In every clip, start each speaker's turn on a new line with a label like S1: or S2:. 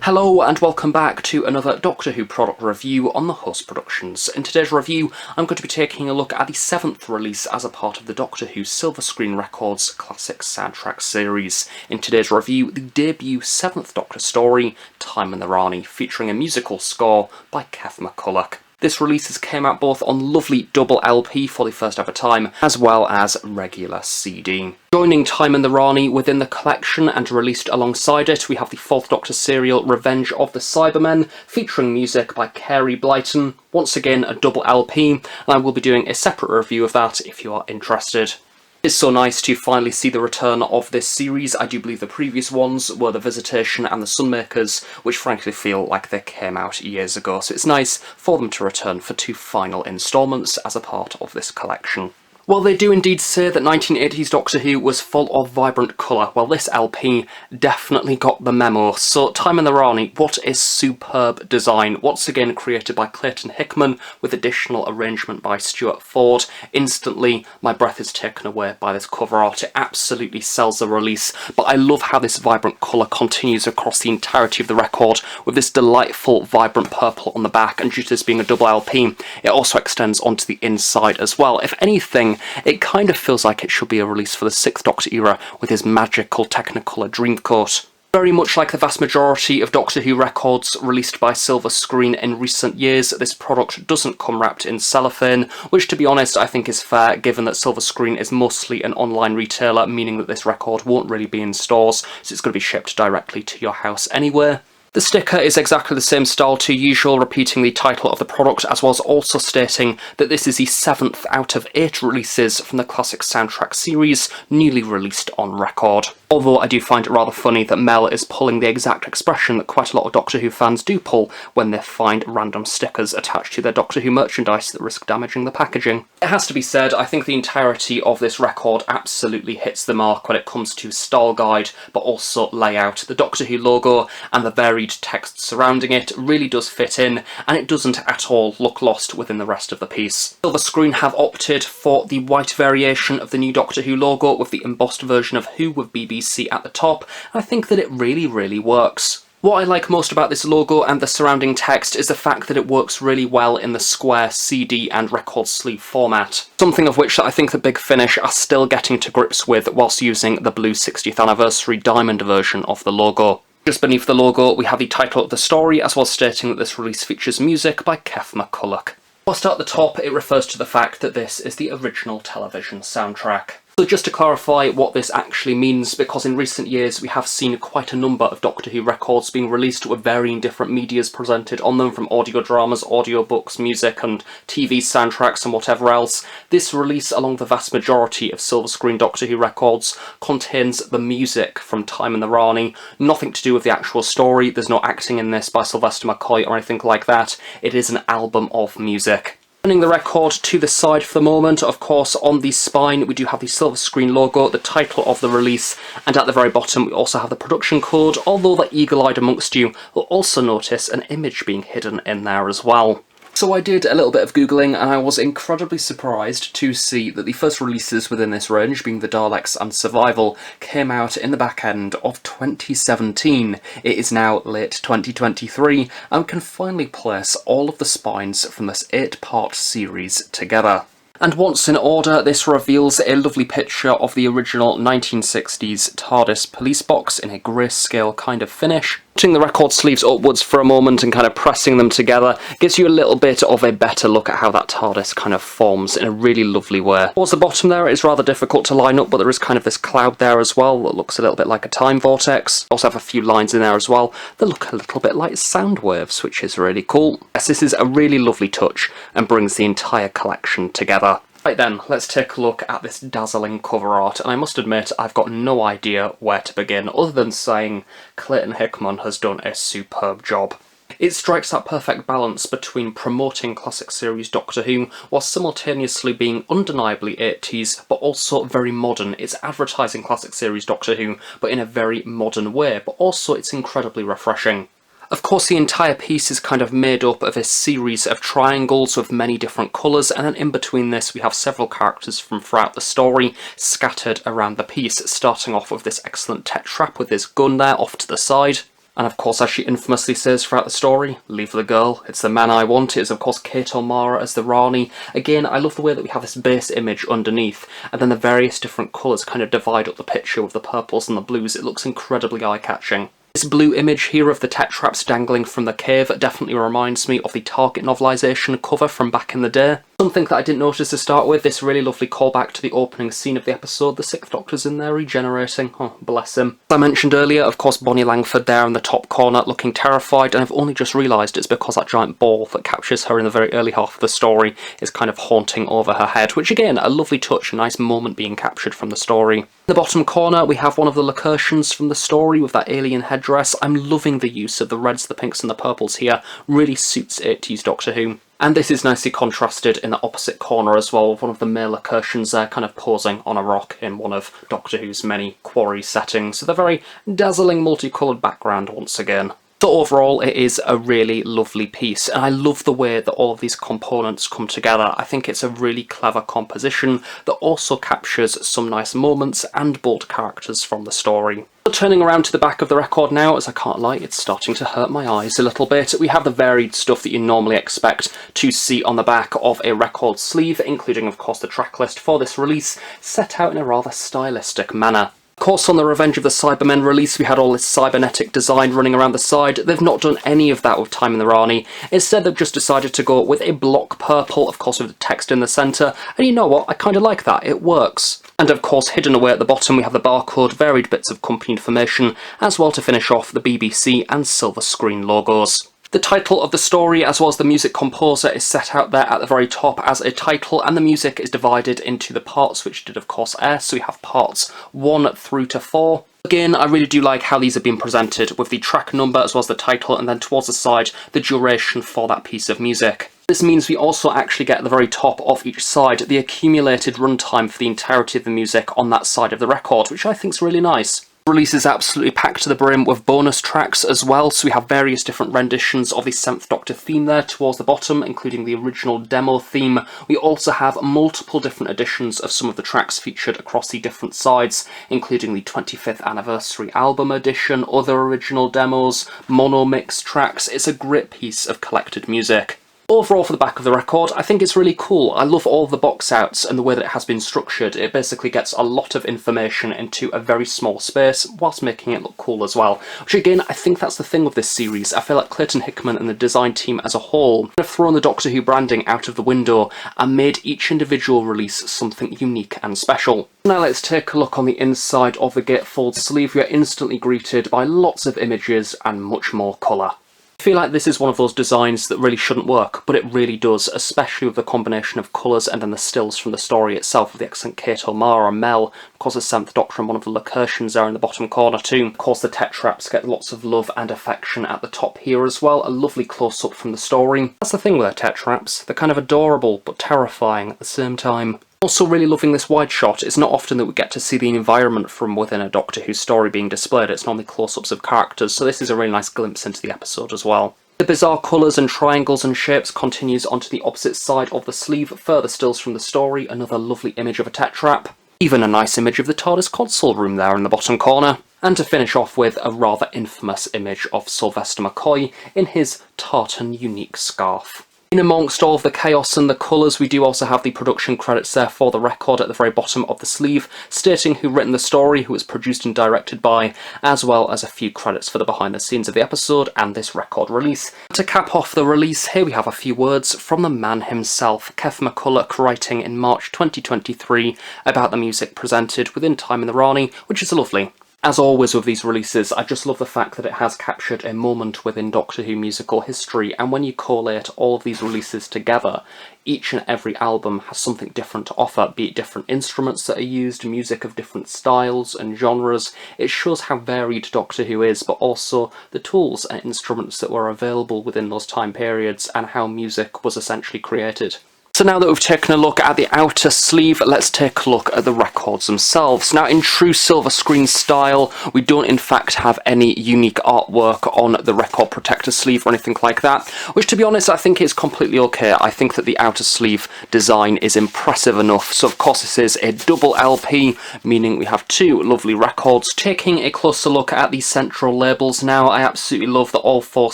S1: Hello and welcome back to another Doctor Who product review on the Host Productions. In today's review, I'm going to be taking a look at the 7th release as a part of the Doctor Who Silva Screen Records classic soundtrack series. In today's review, the debut 7th Doctor story, Time and the Rani, featuring a musical score by Kev McCulloch. This release came out both on lovely double LP for the first ever time, as well as regular CD. Joining Time and the Rani within the collection and released alongside it, we have the 4th Doctor serial Revenge of the Cybermen, featuring music by Carey Blyton. Once again, a double LP, and I will be doing a separate review of that if you are interested. It's so nice to finally see the return of this series. I do believe the previous ones were The Visitation and The Sunmakers, which frankly feel like they came out years ago, so it's nice for them to return for 2 final instalments as a part of this collection. Well, they do indeed say that 1980s Doctor Who was full of vibrant colour. Well, this LP definitely got the memo. So, Time and the Rani, what a superb design. Once again created by Clayton Hickman, with additional arrangement by Stuart Ford. Instantly, my breath is taken away by this cover art. It absolutely sells the release. But I love how this vibrant colour continues across the entirety of the record, with this delightful, vibrant purple on the back. And due to this being a double LP, it also extends onto the inside as well. If anything, it kind of feels like it should be a release for the 6th Doctor era with his magical Technicolor Dreamcoat. Very much like the vast majority of Doctor Who records released by Silva Screen in recent years, this product doesn't come wrapped in cellophane, which to be honest I think is fair given that Silva Screen is mostly an online retailer, meaning that this record won't really be in stores, so it's going to be shipped directly to your house anyway. The sticker is exactly the same style to usual, repeating the title of the product, as well as also stating that this is the 7th out of 8 releases from the classic soundtrack series, newly released on record. Although I do find it rather funny that Mel is pulling the exact expression that quite a lot of Doctor Who fans do pull when they find random stickers attached to their Doctor Who merchandise that risk damaging the packaging. It has to be said, I think the entirety of this record absolutely hits the mark when it comes to style guide, but also layout. The Doctor Who logo and the varied text surrounding it really does fit in, and it doesn't at all look lost within the rest of the piece. Silva Screen have opted for the white variation of the new Doctor Who logo with the embossed version of Who with BBC at the top, and I think that it really works. What I like most about this logo and the surrounding text is the fact that it works really well in the square CD and record sleeve format. Something of which I think the Big Finish are still getting to grips with whilst using the blue 60th anniversary diamond version of the logo. Just beneath the logo we have the title of the story, as well as stating that this release features music by Kev McCulloch. Whilst at the top it refers to the fact that this is the original television soundtrack. So just to clarify what this actually means, because in recent years we have seen quite a number of Doctor Who records being released with varying different medias presented on them, from audio dramas, audiobooks, music and TV soundtracks and whatever else. This release, along with the vast majority of Silva Screen Doctor Who records, contains the music from Time and the Rani. Nothing to do with the actual story, there's no acting in this by Sylvester McCoy or anything like that. It is an album of music. Turning the record to the side for the moment, of course on the spine we do have the Silva Screen logo, the title of the release, and at the very bottom we also have the production code, although the eagle-eyed amongst you will also notice an image being hidden in there as well. So I did a little bit of googling and I was incredibly surprised to see that the first releases within this range, being the Daleks and Survival, came out in the back end of 2017. It is now late 2023 and can finally place all of the spines from this 8-part series together. And once in order, this reveals a lovely picture of the original 1960s TARDIS police box in a grayscale kind of finish. Putting the record sleeves upwards for a moment and kind of pressing them together gives you a little bit of a better look at how that TARDIS kind of forms in a really lovely way. Towards the bottom there, it's rather difficult to line up, but there is kind of this cloud there as well that looks a little bit like a time vortex. Also have a few lines in there as well that look a little bit like sound waves, which is really cool. Yes, this is a really lovely touch and brings the entire collection together. Right then, let's take a look at this dazzling cover art, and I must admit I've got no idea where to begin, other than saying Clayton Hickman has done a superb job. It strikes that perfect balance between promoting classic series Doctor Who, while simultaneously being undeniably 80s, but also very modern. It's advertising classic series Doctor Who, but in a very modern way, but also it's incredibly refreshing. Of course, the entire piece is kind of made up of a series of triangles with many different colours, and then in between this we have several characters from throughout the story scattered around the piece, starting off with this excellent Tetrap with his gun there off to the side. And of course, as she infamously says throughout the story, leave the girl, it's the man I want. It is of course Kate O'Mara as the Rani. Again, I love the way that we have this base image underneath, and then the various different colours kind of divide up the picture with the purples and the blues. It looks incredibly eye-catching. This blue image here of the Tetraps dangling from the cave definitely reminds me of the Target novelisation cover from back in the day. Something that I didn't notice to start with, this really lovely callback to the opening scene of the episode. The Sixth Doctor's in there regenerating. Oh, bless him. As I mentioned earlier, of course, Bonnie Langford there in the top corner looking terrified, and I've only just realised it's because that giant ball that captures her in the very early half of the story is kind of haunting over her head, which again, a lovely touch, a nice moment being captured from the story. In the bottom corner, we have one of the locutions from the story with that alien headdress. I'm loving the use of the reds, the pinks and the purples here. Really suits 80s Doctor Who. And this is nicely contrasted in the opposite corner as well, with one of the male locutions there kind of posing on a rock in one of Doctor Who's many quarry settings, with a very dazzling multicoloured background once again. So overall, it is a really lovely piece, and I love the way that all of these components come together. I think it's a really clever composition that also captures some nice moments and bold characters from the story. But turning around to the back of the record now, as I can't lie, it's starting to hurt my eyes a little bit. We have the varied stuff that you normally expect to see on the back of a record sleeve, including of course the track list for this release, set out in a rather stylistic manner. Of course, on the Revenge of the Cybermen release, we had all this cybernetic design running around the side. They've not done any of that with Time in the Rani. Instead, they've just decided to go with a block purple, of course with the text in the centre, and you know what, I kind of like that, it works. And of course, hidden away at the bottom, we have the barcode, varied bits of company information, as well to finish off the BBC and Silva Screen logos. The title of the story, as well as the music composer, is set out there at the very top as a title, and the music is divided into the parts which did of course air, so we have parts 1 through to 4. Again, I really do like how these have been presented, with the track number as well as the title, and then towards the side, the duration for that piece of music. This means we also actually get at the very top of each side the accumulated runtime for the entirety of the music on that side of the record, which I think is really nice. The release is absolutely packed to the brim with bonus tracks as well, so we have various different renditions of the 7th Doctor theme there towards the bottom, including the original demo theme. We also have multiple different editions of some of the tracks featured across the different sides, including the 25th anniversary album edition, other original demos, mono mix tracks. It's a great piece of collected music. Overall, for the back of the record, I think it's really cool. I love all the box outs and the way that it has been structured. It basically gets a lot of information into a very small space, whilst making it look cool as well. Which again, I think that's the thing with this series. I feel like Clayton Hickman and the design team as a whole have thrown the Doctor Who branding out of the window and made each individual release something unique and special. Now let's take a look on the inside of the gatefold sleeve. We are instantly greeted by lots of images and much more colour. I feel like this is one of those designs that really shouldn't work, but it really does, especially with the combination of colours and then the stills from the story itself of the excellent Kate O'Mara, Mel, of course the 7th Doctor and one of the locutions there in the bottom corner too. Of course the Tetraps get lots of love and affection at the top here as well, a lovely close-up from the story. That's the thing with their Tetraps, they're kind of adorable but terrifying at the same time. Also really loving this wide shot. It's not often that we get to see the environment from within a Doctor Who story being displayed. It's normally close-ups of characters, so this is a really nice glimpse into the episode as well. The bizarre colours and triangles and shapes continues onto the opposite side of the sleeve, further stills from the story, another lovely image of a Tetrap, even a nice image of the TARDIS console room there in the bottom corner, and to finish off with a rather infamous image of Sylvester McCoy in his tartan unique scarf. In amongst all of the chaos and the colours, we do also have the production credits there for the record at the very bottom of the sleeve, stating who written the story, who was produced and directed by, as well as a few credits for the behind the scenes of the episode and this record release. To cap off the release, here we have a few words from the man himself, Kev McCulloch, writing in March 2023 about the music presented within Time in the Rani, which is lovely. As always with these releases, I just love the fact that it has captured a moment within Doctor Who musical history, and when you collate all of these releases together, each and every album has something different to offer, be it different instruments that are used, music of different styles and genres. It shows how varied Doctor Who is, but also the tools and instruments that were available within those time periods and how music was essentially created. So now that we've taken a look at the outer sleeve, let's take a look at the records themselves. Now, in true Silva Screen style, we don't in fact have any unique artwork on the record protector sleeve or anything like that, which, to be honest, I think is completely okay. I think that the outer sleeve design is impressive enough. So of course this is a double LP, meaning we have two lovely records. Taking a closer look at the central labels now, I absolutely love that all four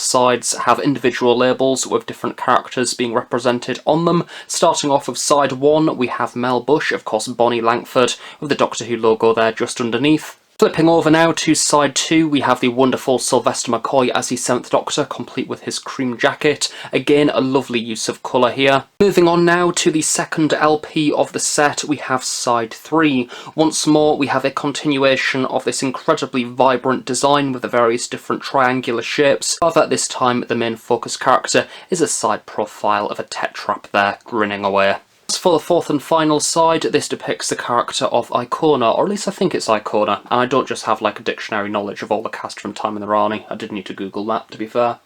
S1: sides have individual labels with different characters being represented on them. Starting off with side 1, we have Mel Bush, of course Bonnie Langford, with the Doctor Who logo there just underneath. Flipping over now to side 2, we have the wonderful Sylvester McCoy as the 7th Doctor, complete with his cream jacket. Again, a lovely use of colour here. Moving on now to the second LP of the set, we have side 3. Once more, we have a continuation of this incredibly vibrant design with the various different triangular shapes. However, this time the main focus character is a side profile of a tetrap there, grinning away. As for the fourth and final side, this depicts the character of Icona, or at least I think it's Icona, and I don't just have like a dictionary knowledge of all the cast from Time in the Rani. I did need to Google that, to be fair.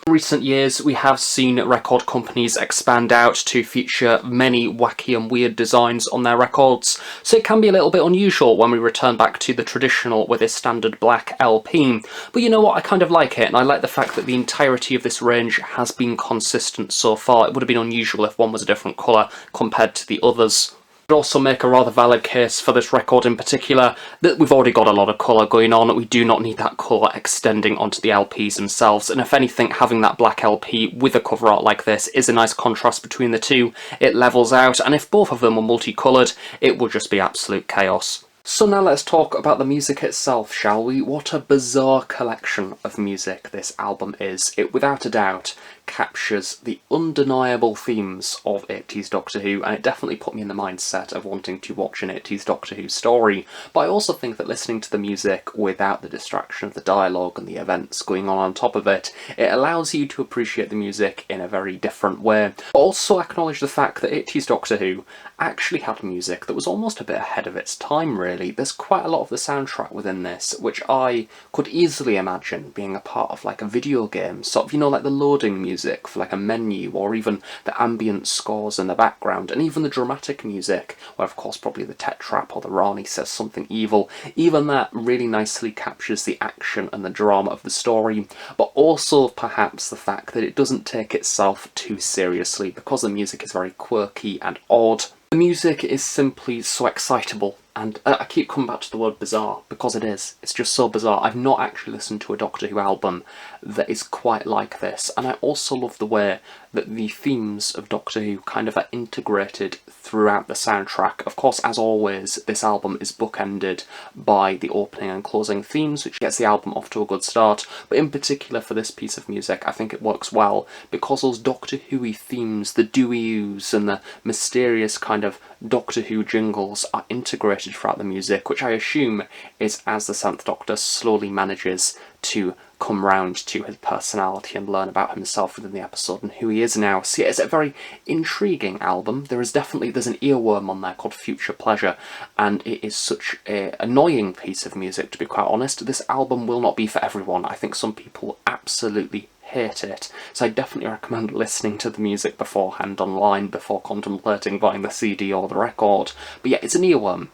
S1: In recent years, we have seen record companies expand out to feature many wacky and weird designs on their records, so it can be a little bit unusual when we return back to the traditional with a standard black LP. But you know what, I kind of like it, and I like the fact that the entirety of this range has been consistent so far. It would have been unusual if one was a different colour compared to the others. I'd also make a rather valid case for this record in particular that we've already got a lot of colour going on. We do not need that colour extending onto the LPs themselves, and if anything, having that black LP with a cover art like this is a nice contrast between the two. It levels out, and if both of them were multicoloured, it would just be absolute chaos. So now let's talk about the music itself, shall we? What a bizarre collection of music this album is. It, without a doubt, captures the undeniable themes of 80s Doctor Who, and it definitely put me in the mindset of wanting to watch an 80s Doctor Who story. But I also think that listening to the music without the distraction of the dialogue and the events going on top of it, it allows you to appreciate the music in a very different way. But also acknowledge the fact that 80s Doctor Who actually had music that was almost a bit ahead of its time, really. There's quite a lot of the soundtrack within this, which I could easily imagine being a part of like a video game, sort of, you know, like the loading music for like a menu, or even the ambient scores in the background, and even the dramatic music, where of course probably the tetrap or the Rani says something evil. Even that really nicely captures the action and the drama of the story, but also perhaps the fact that it doesn't take itself too seriously, because the music is very quirky and odd. The music is simply so excitable, and I keep coming back to the word bizarre, because it is. It's just so bizarre. I've not actually listened to a Doctor Who album that is quite like this, and I also love the way that the themes of Doctor Who kind of are integrated throughout the soundtrack. Of course, as always, this album is bookended by the opening and closing themes, which gets the album off to a good start, but in particular for this piece of music, I think it works well, because those Doctor Who-y themes, the doo-ees and the mysterious kind of Doctor Who jingles are integrated throughout the music, which I assume is as the 7th Doctor slowly manages to come round to his personality and learn about himself within the episode and who he is now. So yeah, it's a very intriguing album. There's an earworm on there called Future Pleasure, and it is such an annoying piece of music, to be quite honest. This album will not be for everyone. I think some people absolutely hate it, so I definitely recommend listening to the music beforehand online before contemplating buying the CD or the record. But yeah, it's an earworm,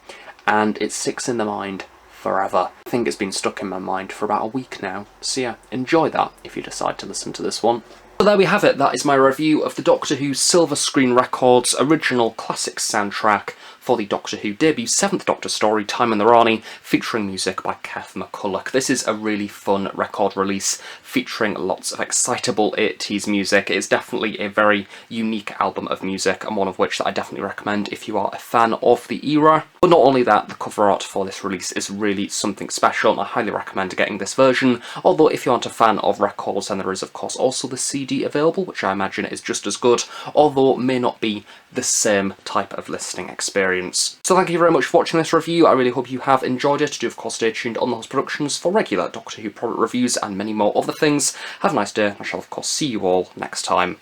S1: and it sticks in the mind forever. I think it's been stuck in my mind for about a week now, so yeah, enjoy that if you decide to listen to this one. So there we have it. That is my review of the Doctor Who Silva Screen Records original classic soundtrack for the Doctor Who debut 7th Doctor story, Time in the Rani, featuring music by Keith McCulloch. This is a really fun record release featuring lots of excitable 80s music. It's definitely a very unique album of music, and one of which that I definitely recommend if you are a fan of the era. But not only that, the cover art for this release is really something special, and I highly recommend getting this version, although if you aren't a fan of records, then there is of course also the CD available, which I imagine is just as good, although may not be the same type of listening experience. So thank you very much for watching this review. I really hope you have enjoyed it. Do of course stay tuned on the Host Productions for regular Doctor Who product reviews and many more other things. Have a nice day. I shall of course see you all next time.